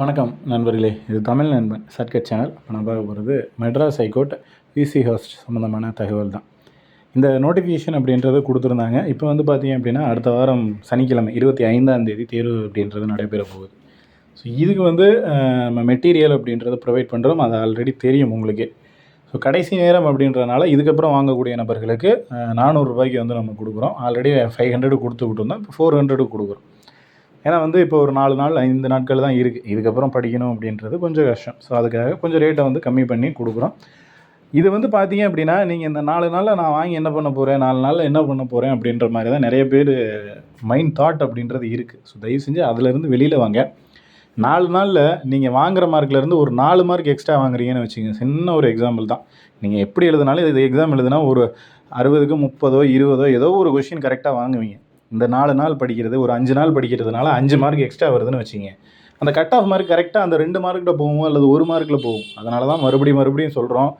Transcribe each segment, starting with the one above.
வணக்கம் நண்பர்களே, இது தமிழ் நண்பன் ஷார்ட்கட் சேனல். இப்போ நான் பார்க்க போகிறது மெட்ராஸ் ஹைகோர்ட் விசி ஹாஸ்ட் சம்மந்தமான தகவல் தான். இந்த நோட்டிஃபிகேஷன் அப்படின்றது கொடுத்துருந்தாங்க. இப்போ வந்து பார்த்தீங்க அப்படின்னா அடுத்த வாரம் சனிக்கிழமை 25ஆம் தேதி தேர்வு அப்படின்றது நடைபெற போகுது. ஸோ இதுக்கு வந்து நம்ம மெட்டீரியல் அப்படின்றத ப்ரொவைட் பண்ணுறோம். அது ஆல்ரெடி தெரியும் உங்களுக்கே. ஸோ கடைசி நேரம் அப்படின்றதுனால இதுக்கப்புறம் வாங்கக்கூடிய நபர்களுக்கு 400 ரூபாய்க்கு வந்து நம்ம கொடுக்குறோம். ஆல்ரெடி 500 கொடுத்துக்கிட்டு இருந்தோம். இப்போ 400 கொடுக்குறோம். ஏன்னா வந்து இப்போ ஒரு 4 நாள் 5 நாட்கள் தான் இருக்குது. இதுக்கப்புறம் படிக்கணும் அப்படின்றது கொஞ்சம் கஷ்டம். ஸோ அதுக்காக கொஞ்சம் ரேட்டை வந்து கம்மி பண்ணி கொடுக்குறோம். இது வந்து பார்த்தீங்க அப்படின்னா, நீங்கள் இந்த 4 நாளில் நான் வாங்கி என்ன பண்ண போகிறேன், 4 நாளில் என்ன பண்ண போகிறேன் அப்படின்ற மாதிரி தான் நிறைய பேர் மைண்ட் தாட் அப்படின்றது இருக்குது. ஸோ தயவு செஞ்சு அதிலேருந்து வெளியில் வாங்க. 4 நாளில் நீங்கள் வாங்குகிற மார்க்லேருந்து ஒரு 4 மார்க் எக்ஸ்ட்ரா வாங்குறீங்கன்னு வச்சுக்கோங்க. சின்ன ஒரு எக்ஸாம்பிள் தான். நீங்கள் எப்படி எழுதினாலும் இது எக்ஸாம் எழுதுனா ஒரு 60க்கு 30 20 ஏதோ ஒரு கொஷின் கரெக்டாக வாங்குவீங்க. இந்த 4 நாள் படிக்கிறது, ஒரு 5 நாள் படிக்கிறதுனால 5 மார்க் எக்ஸ்ட்ரா வருதுன்னு வச்சுங்க. அந்த கட் ஆஃப் மார்க் கரெக்டாக அந்த 2 மார்க்கிட்ட போகும் அல்லது 1 மார்க்கில் போகும். அதனால தான் மறுபடியும் சொல்கிறோம்,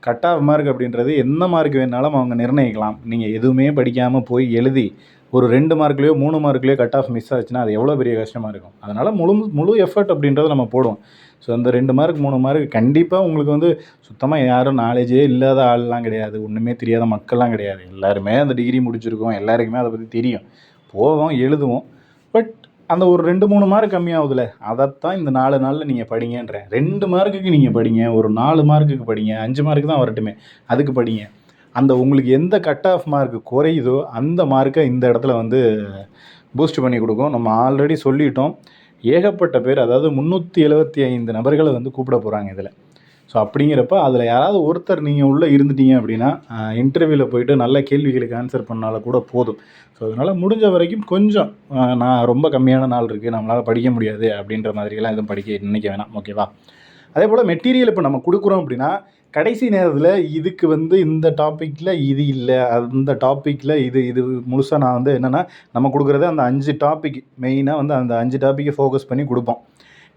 கட் ஆஃப் மார்க் அப்படின்றது என்ன மார்க் வேணாலும் அவங்க நிர்ணயிக்கலாம். நீங்கள் எதுவுமே படிக்காமல் போய் எழுதி ஒரு 2 மார்க்லேயோ 3 மார்க்லேயோ கட் ஆஃப் மிஸ் ஆச்சுன்னா அது எவ்வளோ பெரிய கஷ்டமாக இருக்கும். அதனால் முழு எஃபர்ட் அப்படின்றத நம்ம போடுவோம். ஸோ அந்த 2 மார்க் 3 மார்க் கண்டிப்பாக உங்களுக்கு வந்து சுத்தமாக யாரும் நாலேஜே இல்லாத ஆள்லாம் கிடையாது, ஒன்றுமே தெரியாத மக்கள்லாம் கிடையாது. எல்லாருமே அந்த டிகிரி முடிச்சிருக்கோம், எல்லாருக்குமே அதை பற்றி தெரியும். போவோம், எழுதுவோம். பட் அந்த ஒரு 2 3 மார்க் கம்மியாகுதுல, அதைத்தான் இந்த 4 நாளில் நீங்கள் படிங்கன்றேன். 2 மார்க்குக்கு நீங்கள் படிங்க, ஒரு 4 மார்க்குக்கு படிங்க, 5 மார்க்கு தான் வரட்டுமே அதுக்கு படிங்க. அந்த உங்களுக்கு எந்த கட் ஆஃப் மார்க் குறையுதோ அந்த மார்க்கை இந்த இடத்துல வந்து பூஸ்ட் பண்ணி கொடுக்கும். நம்ம ஆல்ரெடி சொல்லிட்டோம். ஏகப்பட்ட பேர், அதாவது 375 நபர்களை வந்து கூப்பிட போகிறாங்க இதில். ஸோ அப்படிங்கிறப்ப அதில் யாராவது ஒருத்தர் நீங்கள் உள்ளே இருந்துட்டீங்க அப்படின்னா இன்டர்வியூவில் போய்ட்டு நல்ல கேள்விகளுக்கு ஆன்சர் பண்ணாலும் கூட போதும். ஸோ அதனால் முடிஞ்ச வரைக்கும் கொஞ்சம் நான் ரொம்ப கம்மியான நாள் இருக்குது, நம்மளால் படிக்க முடியாது அப்படின்ற மாதிரிலாம் எதுவும் படிக்க நினைக்க வேணாம். ஓகேவா? அதே போல் மெட்டீரியல் இப்போ நம்ம கொடுக்குறோம் அப்படின்னா கடைசி நேரத்தில் இதுக்கு வந்து இந்த டாப்பிக்கில் இது இல்லை, அந்த டாப்பிக்கில் இது முழுசாக நான் வந்து என்னென்னா நம்ம கொடுக்குறது அந்த 5 டாபிக் மெயினாக வந்து அந்த 5 டாப்பிக்கை ஃபோக்கஸ் பண்ணி கொடுப்போம்.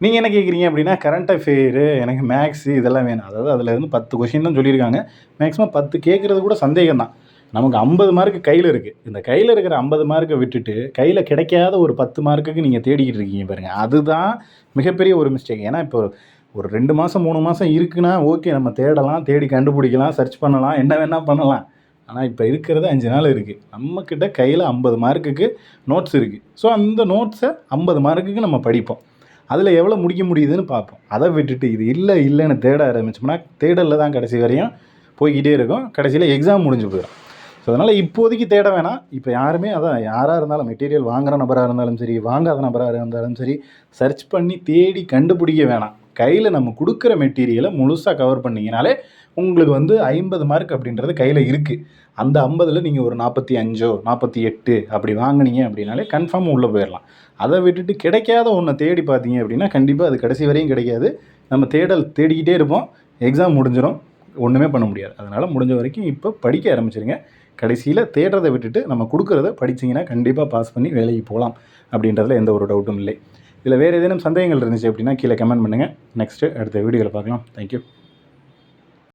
நீங்கள் என்ன கேட்குறீங்க அப்படின்னா கரண்ட் அஃபேரு, எனக்கு மேக்ஸு இதெல்லாம் வேணும். அதாவது அதில் இருந்து 10 கொஷின் தான் சொல்லியிருக்காங்க. மேக்ஸிமம் 10 கேட்குறது கூட சந்தேகம் தான். நமக்கு 50 மார்க்கு கையில் இருக்குது. இந்த கையில் இருக்கிற 50 மார்க்கை விட்டுட்டு கையில் கிடைக்காத ஒரு 10 மார்க்குக்கு நீங்கள் தேடிக்கிட்டு இருக்கீங்க பாருங்கள். அதுதான் மிகப்பெரிய ஒரு மிஸ்டேக். ஏன்னா இப்போ ஒரு 2 மாதம் 3 மாதம் இருக்குன்னா ஓகே, நம்ம தேடலாம், தேடி கண்டுபிடிக்கலாம், சர்ச் பண்ணலாம், என்ன வேணால் பண்ணலாம். ஆனால் இப்போ இருக்கிறது 5 நாள் இருக்குது. நம்மக்கிட்ட கையில் 50 மார்க்குக்கு நோட்ஸ் இருக்குது. ஸோ அந்த நோட்ஸை 50 மார்க்குக்கு நம்ம படிப்போம். அதில் எவ்வளோ முடிக்க முடியுதுன்னு பார்ப்போம். அதை விட்டுட்டு இது இல்லைன்னு தேட ஆரம்பிச்சோம்னா தேடலில் தான் கடைசி வரையும் போய்கிட்டே இருக்கும். கடைசியில் எக்ஸாம் முடிஞ்சு போயிடும். ஸோ அதனால் இப்போதைக்கு தேட வேணாம். இப்போ யாருமே அதான் யாராக இருந்தாலும் மெட்டீரியல் வாங்குகிற நபராக இருந்தாலும் சரி, வாங்காத நபராக இருந்தாலும் சரி, சர்ச் பண்ணி தேடி கண்டுபிடிக்க வேணாம். கையில் நம்ம கொடுக்குற மெட்டீரியலை முழுசாக கவர் பண்ணிங்கனாலே உங்களுக்கு வந்து 50 மார்க் அப்படின்றது கையில் இருக்குது. அந்த 50ல் நீங்கள் ஒரு 45 48 அப்படி வாங்கினீங்க அப்படின்னாலே கன்ஃபார்மாக உள்ளே போயிடலாம். அதை விட்டுட்டு கிடைக்காத ஒன்றை தேடி பார்த்தீங்க அப்படின்னா கண்டிப்பாக அது கடைசி வரையும் கிடைக்காது. நம்ம தேடிக்கிட்டே இருப்போம். எக்ஸாம் முடிஞ்சிடும், ஒன்றுமே பண்ண முடியாது. அதனால் முடிஞ்ச வரைக்கும் இப்போ படிக்க ஆரம்பிச்சிருங்க. கடைசியில் தேடுறதை விட்டுட்டு நம்ம கொடுக்குறத படிச்சிங்கன்னா கண்டிப்பாக பாஸ் பண்ணி வேலைக்கு போகலாம் அப்படின்றதுல எந்த ஒரு டவுட்டும் இல்லை. இதில் வேறு ஏதேனும் சந்தேகங்கள் இருந்துச்சு அப்படின்னா கீழே கமெண்ட் பண்ணுங்கள். நெக்ஸ்ட்டு அடுத்த வீடியோவில் பார்க்கலாம். தேங்க்யூ.